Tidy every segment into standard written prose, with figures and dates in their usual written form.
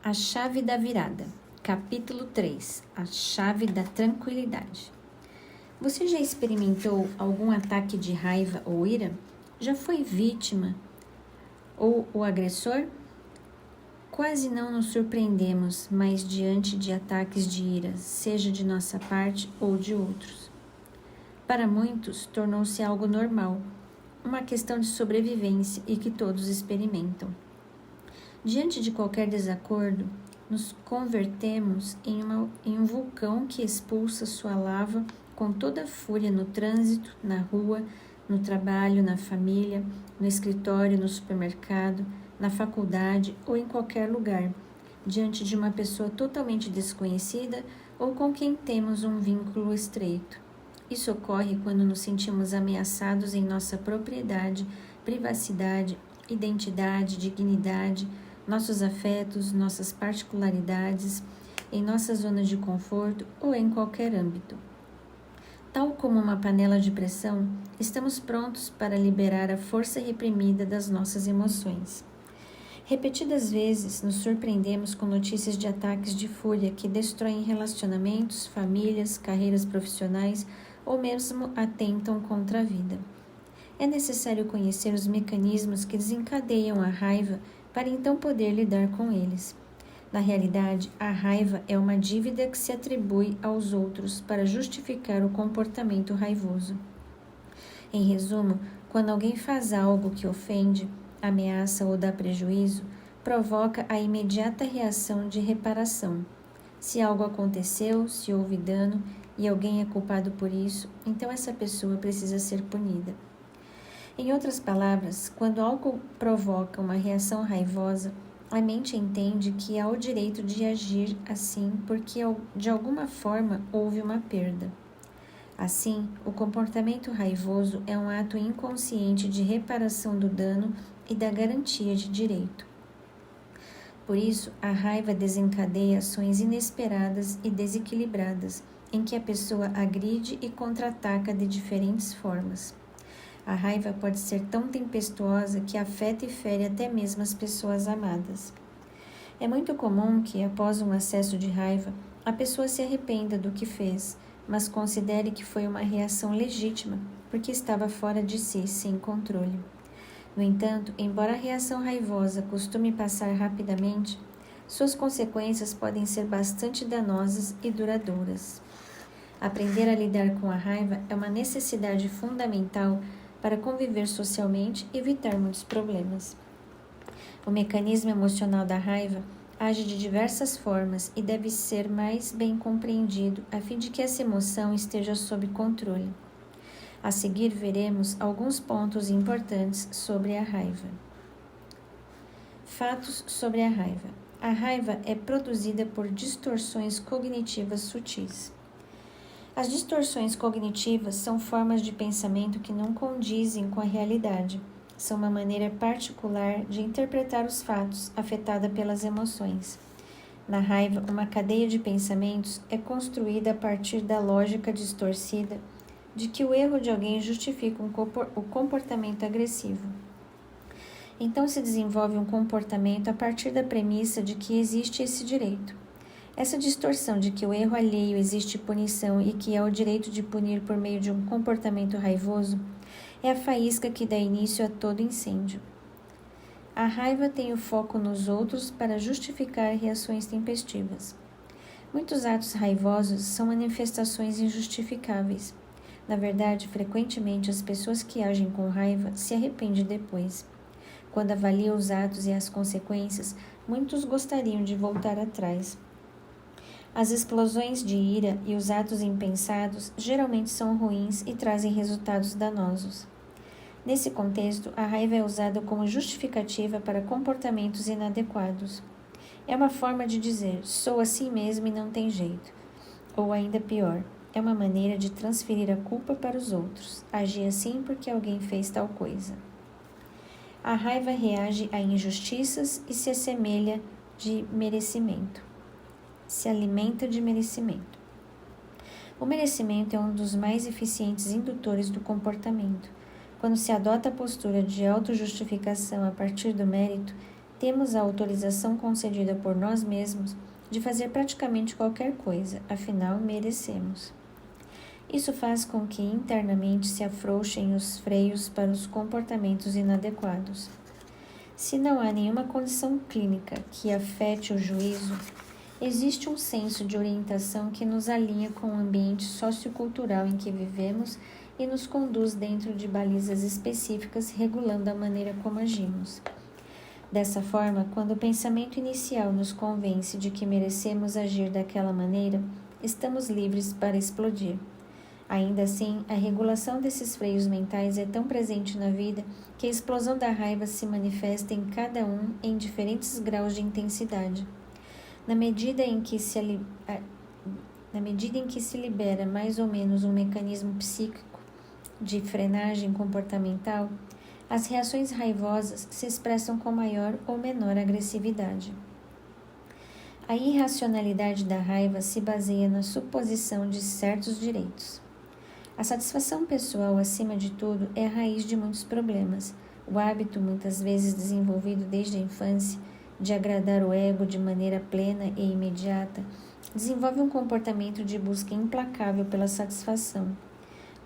A chave da virada. Capítulo 3. A chave da tranquilidade. Você já experimentou algum ataque de raiva ou ira? Já foi vítima ou o agressor? Quase não nos surpreendemos mais diante de ataques de ira, seja de nossa parte ou de outros. Para muitos, tornou-se algo normal, uma questão de sobrevivência e que todos experimentam. Diante de qualquer desacordo, nos convertemos em um vulcão que expulsa sua lava com toda a fúria no trânsito, na rua, no trabalho, na família, no escritório, no supermercado, na faculdade ou em qualquer lugar, diante de uma pessoa totalmente desconhecida ou com quem temos um vínculo estreito. Isso ocorre quando nos sentimos ameaçados em nossa propriedade, privacidade, identidade, dignidade, nossos afetos, nossas particularidades, em nossa zona de conforto ou em qualquer âmbito. Tal como uma panela de pressão, estamos prontos para liberar a força reprimida das nossas emoções. Repetidas vezes nos surpreendemos com notícias de ataques de fúria que destroem relacionamentos, famílias, carreiras profissionais ou mesmo atentam contra a vida. É necessário conhecer os mecanismos que desencadeiam a raiva para então poder lidar com eles. Na realidade, a raiva é uma dívida que se atribui aos outros para justificar o comportamento raivoso. Em resumo, quando alguém faz algo que ofende, ameaça ou dá prejuízo, provoca a imediata reação de reparação. Se algo aconteceu, se houve dano e alguém é culpado por isso, então essa pessoa precisa ser punida. Em outras palavras, quando algo provoca uma reação raivosa, a mente entende que há o direito de agir assim porque de alguma forma houve uma perda. Assim, o comportamento raivoso é um ato inconsciente de reparação do dano e da garantia de direito. Por isso, a raiva desencadeia ações inesperadas e desequilibradas, em que a pessoa agride e contra-ataca de diferentes formas. A raiva pode ser tão tempestuosa que afeta e fere até mesmo as pessoas amadas. É muito comum que, após um acesso de raiva, a pessoa se arrependa do que fez, mas considere que foi uma reação legítima, porque estava fora de si, sem controle. No entanto, embora a reação raivosa costume passar rapidamente, suas consequências podem ser bastante danosas e duradouras. Aprender a lidar com a raiva é uma necessidade fundamental para conviver socialmente e evitar muitos problemas. O mecanismo emocional da raiva age de diversas formas e deve ser mais bem compreendido a fim de que essa emoção esteja sob controle. A seguir veremos alguns pontos importantes sobre a raiva. Fatos sobre a raiva. A raiva é produzida por distorções cognitivas sutis. As distorções cognitivas são formas de pensamento que não condizem com a realidade. São uma maneira particular de interpretar os fatos, afetada pelas emoções. Na raiva, uma cadeia de pensamentos é construída a partir da lógica distorcida de que o erro de alguém justifica o comportamento agressivo. Então se desenvolve um comportamento a partir da premissa de que existe esse direito. Essa distorção de que o erro alheio existe punição e que há o direito de punir por meio de um comportamento raivoso é a faísca que dá início a todo incêndio. A raiva tem o foco nos outros para justificar reações tempestivas. Muitos atos raivosos são manifestações injustificáveis. Na verdade, frequentemente as pessoas que agem com raiva se arrependem depois. Quando avaliam os atos e as consequências, muitos gostariam de voltar atrás. As explosões de ira e os atos impensados geralmente são ruins e trazem resultados danosos. Nesse contexto, a raiva é usada como justificativa para comportamentos inadequados. É uma forma de dizer, sou assim mesmo e não tem jeito. Ou ainda pior, é uma maneira de transferir a culpa para os outros. Agi assim porque alguém fez tal coisa. A raiva reage a injustiças e se assemelha de merecimento. Se alimenta de merecimento. O merecimento é um dos mais eficientes indutores do comportamento. Quando se adota a postura de autojustificação a partir do mérito, Temos a autorização concedida por nós mesmos de fazer praticamente qualquer coisa, afinal merecemos. Isso faz com que internamente se afrouxem os freios para os comportamentos inadequados. Se não há nenhuma condição clínica que afete o juízo, existe um senso de orientação que nos alinha com o ambiente sociocultural em que vivemos e nos conduz dentro de balizas específicas regulando a maneira como agimos. Dessa forma, quando o pensamento inicial nos convence de que merecemos agir daquela maneira, estamos livres para explodir. Ainda assim, a regulação desses freios mentais é tão presente na vida que a explosão da raiva se manifesta em cada um em diferentes graus de intensidade. Na medida em que se libera mais ou menos um mecanismo psíquico de frenagem comportamental, as reações raivosas se expressam com maior ou menor agressividade. A irracionalidade da raiva se baseia na suposição de certos direitos. A satisfação pessoal, acima de tudo, é a raiz de muitos problemas. O hábito, muitas vezes desenvolvido desde a infância, de agradar o ego de maneira plena e imediata, desenvolve um comportamento de busca implacável pela satisfação.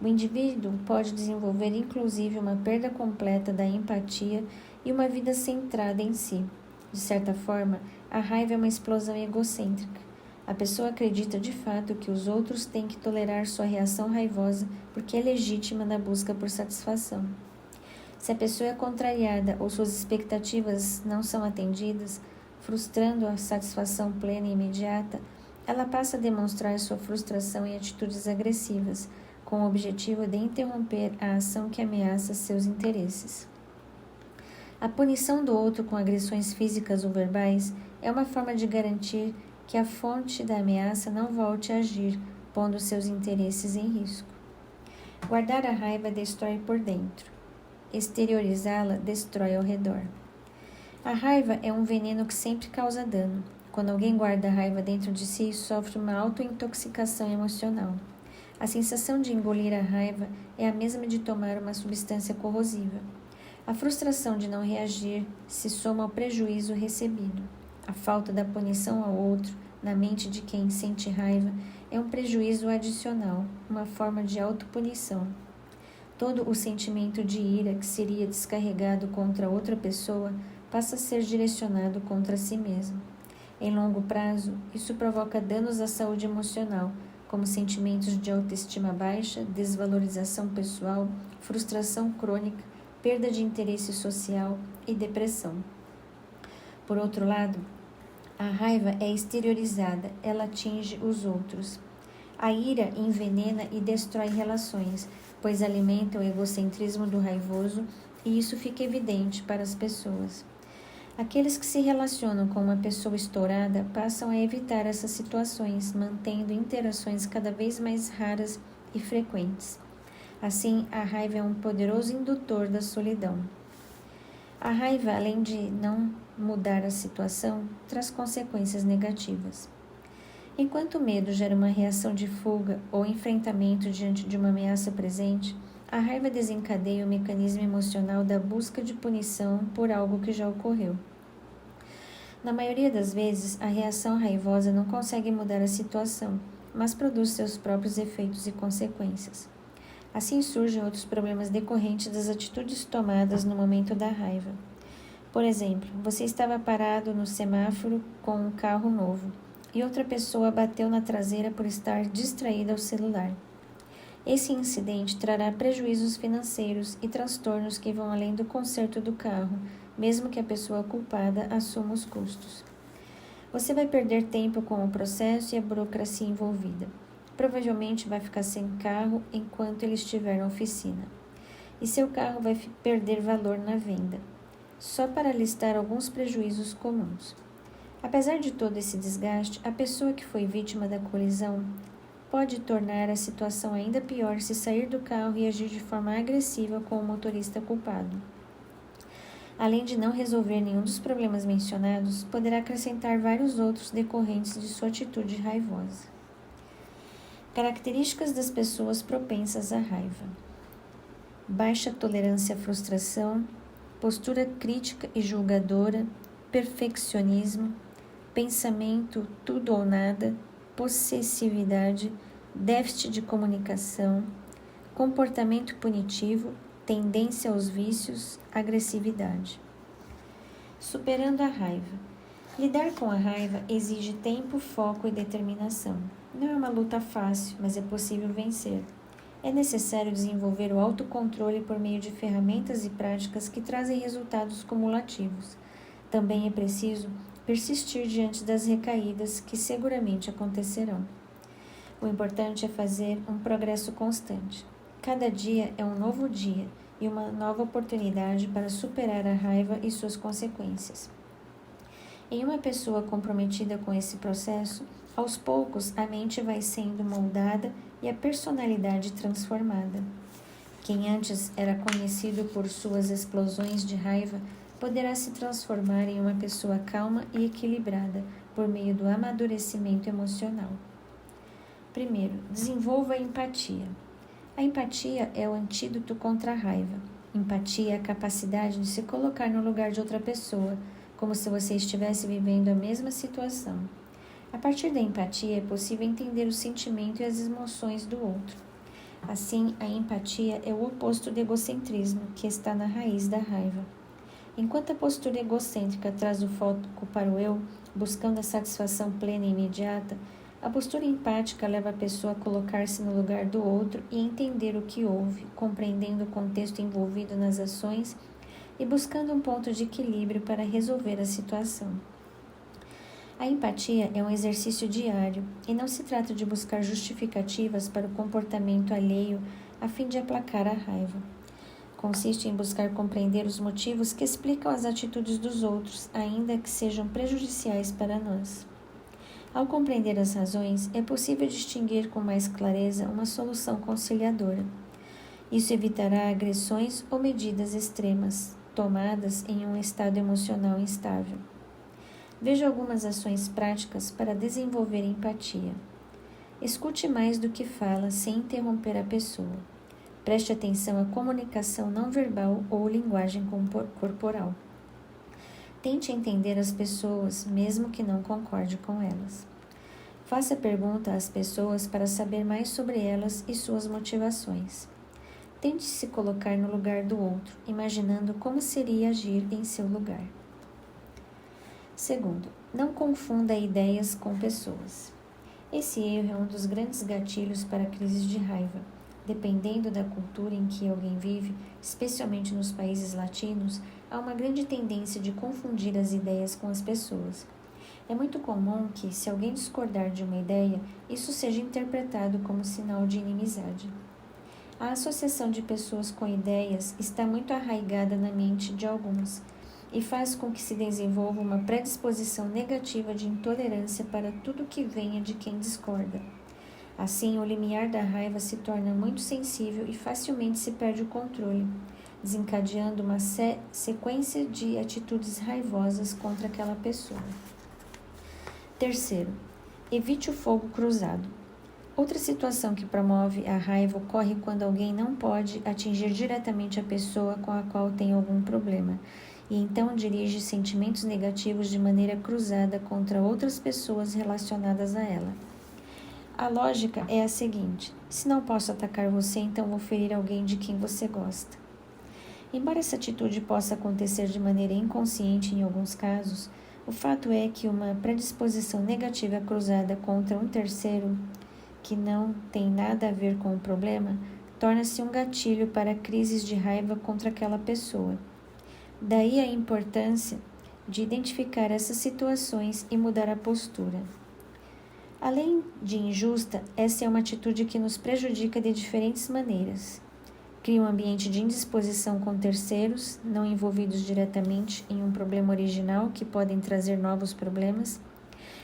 O indivíduo pode desenvolver inclusive uma perda completa da empatia e uma vida centrada em si. De certa forma, a raiva é uma explosão egocêntrica. A pessoa acredita de fato que os outros têm que tolerar sua reação raivosa porque é legítima na busca por satisfação. Se a pessoa é contrariada ou suas expectativas não são atendidas, frustrando a satisfação plena e imediata, ela passa a demonstrar sua frustração em atitudes agressivas, com o objetivo de interromper a ação que ameaça seus interesses. A punição do outro com agressões físicas ou verbais é uma forma de garantir que a fonte da ameaça não volte a agir, pondo seus interesses em risco. Guardar a raiva destrói por dentro. Exteriorizá-la destrói ao redor. A raiva é um veneno que sempre causa dano. Quando alguém guarda a raiva dentro de si, sofre uma autointoxicação emocional. A sensação de engolir a raiva é a mesma de tomar uma substância corrosiva. A frustração de não reagir se soma ao prejuízo recebido. A falta da punição ao outro, na mente de quem sente raiva, é um prejuízo adicional, uma forma de autopunição. Todo o sentimento de ira que seria descarregado contra outra pessoa passa a ser direcionado contra si mesmo. Em longo prazo, isso provoca danos à saúde emocional, como sentimentos de autoestima baixa, desvalorização pessoal, frustração crônica, perda de interesse social e depressão. Por outro lado, a raiva é exteriorizada, ela atinge os outros. A ira envenena e destrói relações, pois alimenta o egocentrismo do raivoso e isso fica evidente para as pessoas. Aqueles que se relacionam com uma pessoa estourada passam a evitar essas situações, mantendo interações cada vez mais raras e frequentes. Assim, a raiva é um poderoso indutor da solidão. A raiva, além de não mudar a situação, traz consequências negativas. Enquanto o medo gera uma reação de fuga ou enfrentamento diante de uma ameaça presente, a raiva desencadeia o mecanismo emocional da busca de punição por algo que já ocorreu. Na maioria das vezes, a reação raivosa não consegue mudar a situação, mas produz seus próprios efeitos e consequências. Assim surgem outros problemas decorrentes das atitudes tomadas no momento da raiva. Por exemplo, você estava parado no semáforo com um carro novo e outra pessoa bateu na traseira por estar distraída ao celular. Esse incidente trará prejuízos financeiros e transtornos que vão além do conserto do carro, mesmo que a pessoa culpada assuma os custos. Você vai perder tempo com o processo e a burocracia envolvida. Provavelmente vai ficar sem carro enquanto ele estiver na oficina. E seu carro vai perder valor na venda. Só para listar alguns prejuízos comuns. Apesar de todo esse desgaste, a pessoa que foi vítima da colisão pode tornar a situação ainda pior se sair do carro e agir de forma agressiva com o motorista culpado. Além de não resolver nenhum dos problemas mencionados, poderá acrescentar vários outros decorrentes de sua atitude raivosa. Características das pessoas propensas à raiva: baixa tolerância à frustração, postura crítica e julgadora, perfeccionismo, pensamento tudo ou nada, possessividade, déficit de comunicação, comportamento punitivo, tendência aos vícios, agressividade. Superando a raiva. Lidar com a raiva exige tempo, foco e determinação. Não é uma luta fácil, mas é possível vencer. É necessário desenvolver o autocontrole por meio de ferramentas e práticas que trazem resultados cumulativos. Também é preciso persistir diante das recaídas que seguramente acontecerão. O importante é fazer um progresso constante. Cada dia é um novo dia e uma nova oportunidade para superar a raiva e suas consequências. Em uma pessoa comprometida com esse processo, aos poucos a mente vai sendo moldada e a personalidade transformada. Quem antes era conhecido por suas explosões de raiva poderá se transformar em uma pessoa calma e equilibrada por meio do amadurecimento emocional. Primeiro, desenvolva a empatia. A empatia é o antídoto contra a raiva. Empatia é a capacidade de se colocar no lugar de outra pessoa, como se você estivesse vivendo a mesma situação. A partir da empatia é possível entender o sentimento e as emoções do outro. Assim, a empatia é o oposto do egocentrismo, que está na raiz da raiva. Enquanto a postura egocêntrica traz o foco para o eu, buscando a satisfação plena e imediata, a postura empática leva a pessoa a colocar-se no lugar do outro e entender o que houve, compreendendo o contexto envolvido nas ações e buscando um ponto de equilíbrio para resolver a situação. A empatia é um exercício diário e não se trata de buscar justificativas para o comportamento alheio a fim de aplacar a raiva. Consiste em buscar compreender os motivos que explicam as atitudes dos outros, ainda que sejam prejudiciais para nós. Ao compreender as razões, é possível distinguir com mais clareza uma solução conciliadora. Isso evitará agressões ou medidas extremas, tomadas em um estado emocional instável. Veja algumas ações práticas para desenvolver empatia. Escute mais do que fala sem interromper a pessoa. Preste atenção à comunicação não verbal ou linguagem corporal. Tente entender as pessoas, mesmo que não concorde com elas. Faça pergunta às pessoas para saber mais sobre elas e suas motivações. Tente se colocar no lugar do outro, imaginando como seria agir em seu lugar. Segundo, não confunda ideias com pessoas. Esse erro é um dos grandes gatilhos para crises de raiva. Dependendo da cultura em que alguém vive, especialmente nos países latinos, há uma grande tendência de confundir as ideias com as pessoas. É muito comum que, se alguém discordar de uma ideia, isso seja interpretado como sinal de inimizade. A associação de pessoas com ideias está muito arraigada na mente de alguns e faz com que se desenvolva uma predisposição negativa de intolerância para tudo que venha de quem discorda. Assim, o limiar da raiva se torna muito sensível e facilmente se perde o controle, desencadeando uma sequência de atitudes raivosas contra aquela pessoa. Terceiro, evite o fogo cruzado. Outra situação que promove a raiva ocorre quando alguém não pode atingir diretamente a pessoa com a qual tem algum problema, e então dirige sentimentos negativos de maneira cruzada contra outras pessoas relacionadas a ela. A lógica é a seguinte: se não posso atacar você, então vou ferir alguém de quem você gosta. Embora essa atitude possa acontecer de maneira inconsciente em alguns casos, o fato é que uma predisposição negativa cruzada contra um terceiro, que não tem nada a ver com o problema, torna-se um gatilho para crises de raiva contra aquela pessoa. Daí a importância de identificar essas situações e mudar a postura. Além de injusta, essa é uma atitude que nos prejudica de diferentes maneiras. Cria um ambiente de indisposição com terceiros, não envolvidos diretamente em um problema original que podem trazer novos problemas.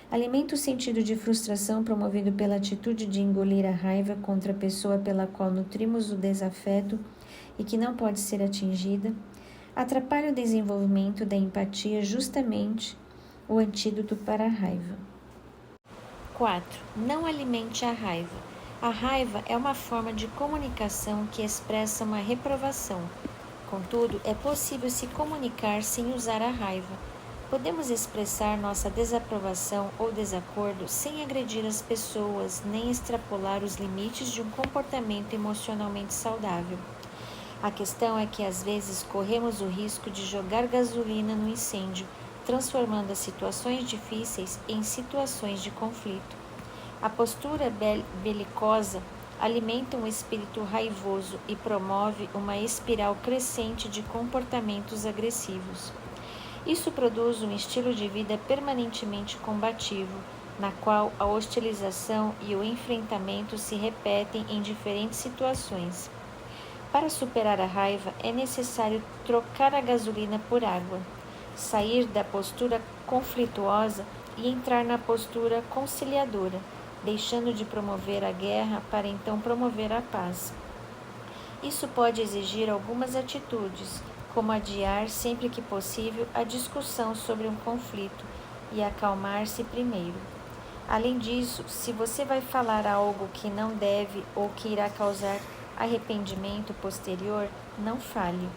Alimenta o sentido de frustração promovido pela atitude de engolir a raiva contra a pessoa pela qual nutrimos o desafeto e que não pode ser atingida. Atrapalha o desenvolvimento da empatia, justamente o antídoto para a raiva. 4. Não alimente a raiva. A raiva é uma forma de comunicação que expressa uma reprovação. Contudo, é possível se comunicar sem usar a raiva. Podemos expressar nossa desaprovação ou desacordo sem agredir as pessoas nem extrapolar os limites de um comportamento emocionalmente saudável. A questão é que às vezes corremos o risco de jogar gasolina no incêndio, transformando as situações difíceis em situações de conflito. A postura belicosa alimenta um espírito raivoso e promove uma espiral crescente de comportamentos agressivos. Isso produz um estilo de vida permanentemente combativo, na qual a hostilização e o enfrentamento se repetem em diferentes situações. Para superar a raiva, é necessário trocar a gasolina por água, sair da postura conflituosa e entrar na postura conciliadora, deixando de promover a guerra para então promover a paz. Isso pode exigir algumas atitudes, como adiar sempre que possível a discussão sobre um conflito e acalmar-se primeiro. Além disso, se você vai falar algo que não deve ou que irá causar arrependimento posterior, não fale.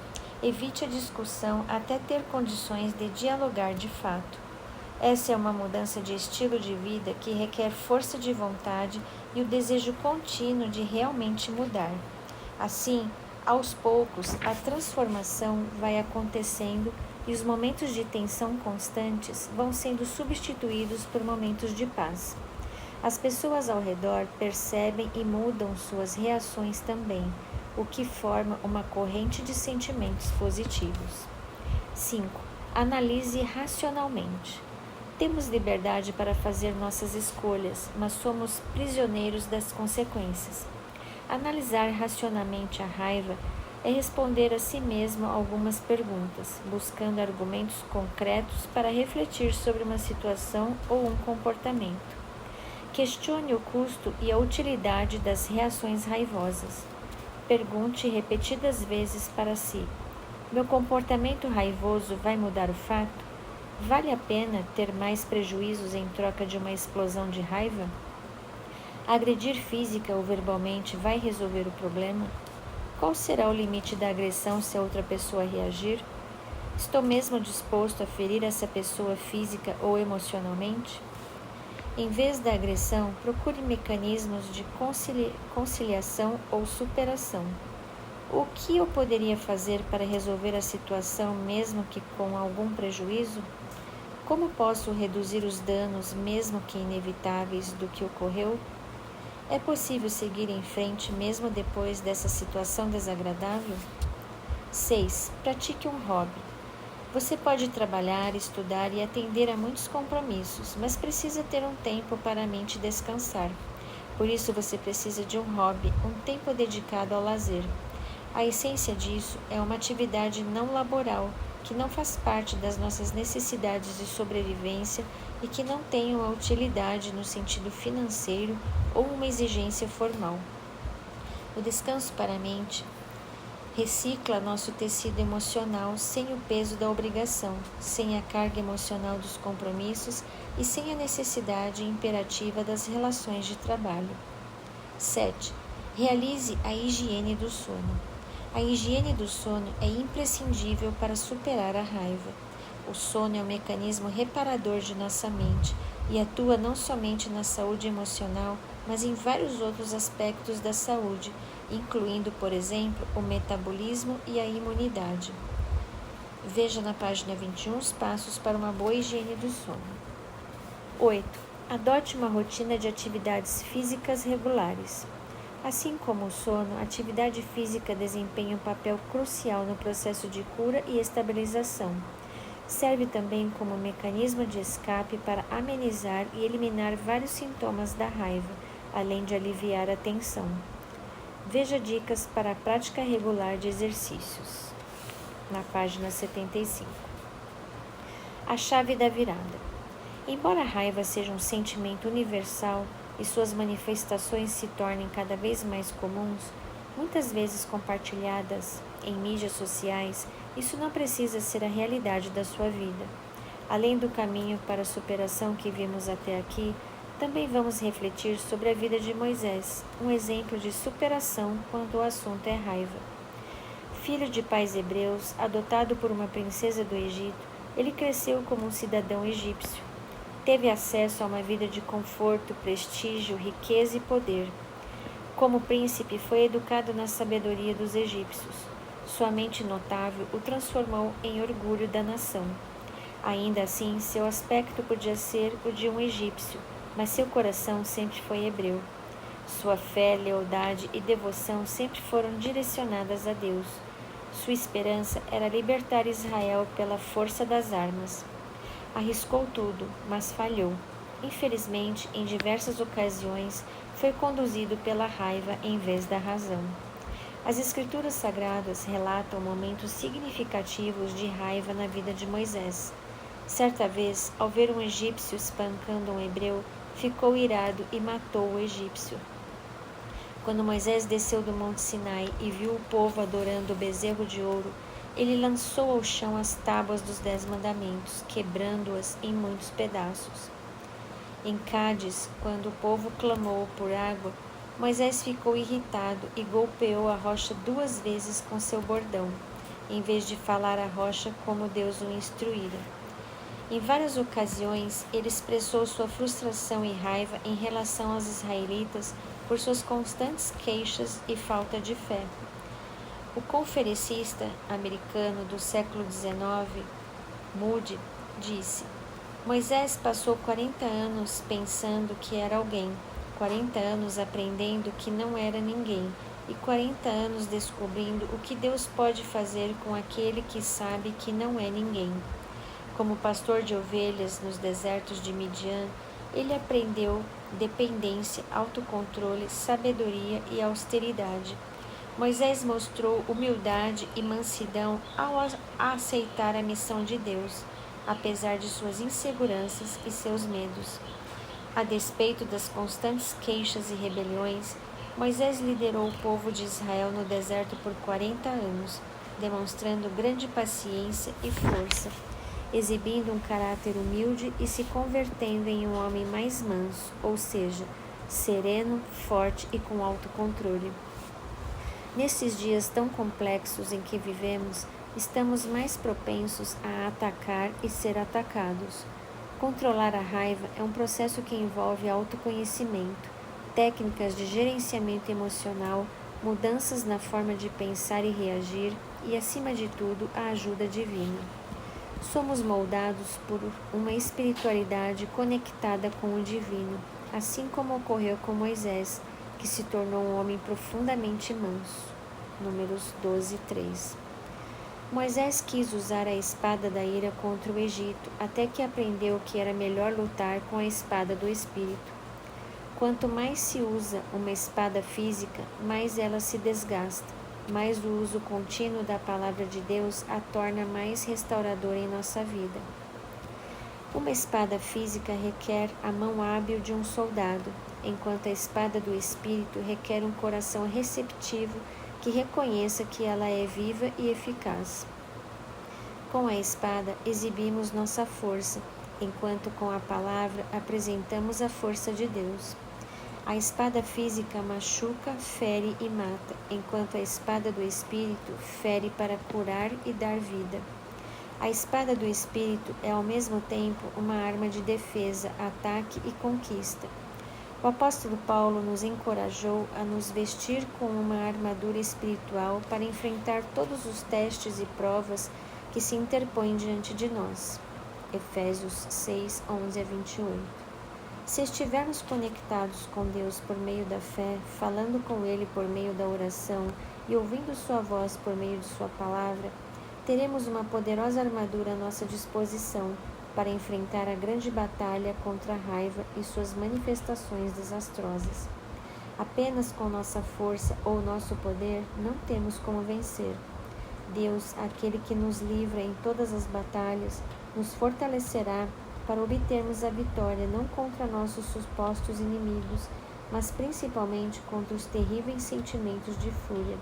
Evite a discussão até ter condições de dialogar de fato. Essa é uma mudança de estilo de vida que requer força de vontade e o desejo contínuo de realmente mudar. Assim, aos poucos, a transformação vai acontecendo e os momentos de tensão constantes vão sendo substituídos por momentos de paz. As pessoas ao redor percebem e mudam suas reações também, o que forma uma corrente de sentimentos positivos. 5. Analise racionalmente. Temos liberdade para fazer nossas escolhas, mas somos prisioneiros das consequências. Analisar racionalmente a raiva é responder a si mesmo algumas perguntas, buscando argumentos concretos para refletir sobre uma situação ou um comportamento. Questione o custo e a utilidade das reações raivosas. Pergunte repetidas vezes para si: meu comportamento raivoso vai mudar o fato? Vale a pena ter mais prejuízos em troca de uma explosão de raiva? Agredir física ou verbalmente vai resolver o problema? Qual será o limite da agressão se a outra pessoa reagir? Estou mesmo disposto a ferir essa pessoa física ou emocionalmente? Em vez da agressão, procure mecanismos de conciliação ou superação. O que eu poderia fazer para resolver a situação mesmo que com algum prejuízo? Como posso reduzir os danos, mesmo que inevitáveis, do que ocorreu? É possível seguir em frente mesmo depois dessa situação desagradável? 6. Pratique um hobby. Você pode trabalhar, estudar e atender a muitos compromissos, mas precisa ter um tempo para a mente descansar. Por isso você precisa de um hobby, um tempo dedicado ao lazer. A essência disso é uma atividade não laboral, que não faz parte das nossas necessidades de sobrevivência e que não tem uma utilidade no sentido financeiro ou uma exigência formal. O descanso para a mente recicla nosso tecido emocional sem o peso da obrigação, sem a carga emocional dos compromissos e sem a necessidade imperativa das relações de trabalho. 7. Realize a higiene do sono. A higiene do sono é imprescindível para superar a raiva. O sono é um mecanismo reparador de nossa mente e atua não somente na saúde emocional, mas em vários outros aspectos da saúde, incluindo, por exemplo, o metabolismo e a imunidade. Veja na página 21 os passos para uma boa higiene do sono. 8. Adote uma rotina de atividades físicas regulares. Assim como o sono, a atividade física desempenha um papel crucial no processo de cura e estabilização. Serve também como mecanismo de escape para amenizar e eliminar vários sintomas da raiva, além de aliviar a tensão. Veja dicas para a prática regular de exercícios, na página 75. A chave da virada. Embora a raiva seja um sentimento universal e suas manifestações se tornem cada vez mais comuns, muitas vezes compartilhadas em mídias sociais, isso não precisa ser a realidade da sua vida. Além do caminho para a superação que vimos até aqui, também vamos refletir sobre a vida de Moisés, um exemplo de superação quando o assunto é raiva. Filho de pais hebreus, adotado por uma princesa do Egito, Ele cresceu como um cidadão egípcio. Teve acesso a uma vida de conforto, prestígio, riqueza e poder. Como príncipe, foi educado na sabedoria dos egípcios. Sua mente notável o transformou em orgulho da nação. Ainda assim, seu aspecto podia ser o de um egípcio, mas seu coração sempre foi hebreu. Sua fé, lealdade e devoção sempre foram direcionadas a Deus. Sua esperança era libertar Israel pela força das armas. Arriscou tudo, mas falhou. Infelizmente, em diversas ocasiões, foi conduzido pela raiva em vez da razão. As Escrituras Sagradas relatam momentos significativos de raiva na vida de Moisés. Certa vez, ao ver um egípcio espancando um hebreu, ficou irado e matou o egípcio. Quando Moisés desceu do Monte Sinai e viu o povo adorando o bezerro de ouro, ele lançou ao chão as tábuas dos 10 mandamentos, quebrando-as em muitos pedaços. Em Cádiz, quando o povo clamou por água, Moisés ficou irritado e golpeou a rocha 2 vezes com seu bordão, em vez de falar à rocha como Deus o instruíra. Em várias ocasiões, ele expressou sua frustração e raiva em relação aos israelitas por suas constantes queixas e falta de fé. O conferencista americano do século XIX, Moody, disse: Moisés passou 40 anos pensando que era alguém, 40 anos aprendendo que não era ninguém e 40 anos descobrindo o que Deus pode fazer com aquele que sabe que não é ninguém. Como pastor de ovelhas nos desertos de Midian, ele aprendeu dependência, autocontrole, sabedoria e austeridade. Moisés mostrou humildade e mansidão ao aceitar a missão de Deus, apesar de suas inseguranças e seus medos. A despeito das constantes queixas e rebeliões, Moisés liderou o povo de Israel no deserto por 40 anos, demonstrando grande paciência e força, exibindo um caráter humilde e se convertendo em um homem mais manso, ou seja, sereno, forte e com autocontrole. Nesses dias tão complexos em que vivemos, estamos mais propensos a atacar e ser atacados. Controlar a raiva é um processo que envolve autoconhecimento, técnicas de gerenciamento emocional, mudanças na forma de pensar e reagir e, acima de tudo, a ajuda divina. Somos moldados por uma espiritualidade conectada com o divino, assim como ocorreu com Moisés, que se tornou um homem profundamente manso. Números 12:3. Moisés quis usar a espada da ira contra o Egito, até que aprendeu que era melhor lutar com a espada do Espírito. Quanto mais se usa uma espada física, mais ela se desgasta, mais o uso contínuo da palavra de Deus a torna mais restauradora em nossa vida. Uma espada física requer a mão hábil de um soldado, enquanto a espada do Espírito requer um coração receptivo que reconheça que ela é viva e eficaz. Com a espada exibimos nossa força, enquanto com a palavra apresentamos a força de Deus. A espada física machuca, fere e mata, enquanto a espada do Espírito fere para curar e dar vida. A espada do Espírito é ao mesmo tempo uma arma de defesa, ataque e conquista. O apóstolo Paulo nos encorajou a nos vestir com uma armadura espiritual para enfrentar todos os testes e provas que se interpõem diante de nós. Efésios 6:11-28. Se estivermos conectados com Deus por meio da fé, falando com Ele por meio da oração e ouvindo sua voz por meio de sua palavra, teremos uma poderosa armadura à nossa disposição para enfrentar a grande batalha contra a raiva e suas manifestações desastrosas. Apenas com nossa força ou nosso poder não temos como vencer. Deus, aquele que nos livra em todas as batalhas, nos fortalecerá para obtermos a vitória não contra nossos supostos inimigos, mas principalmente contra os terríveis sentimentos de fúria.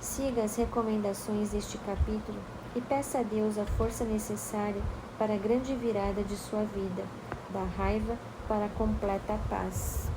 Siga as recomendações deste capítulo e peça a Deus a força necessária para a grande virada de sua vida, da raiva para a completa paz.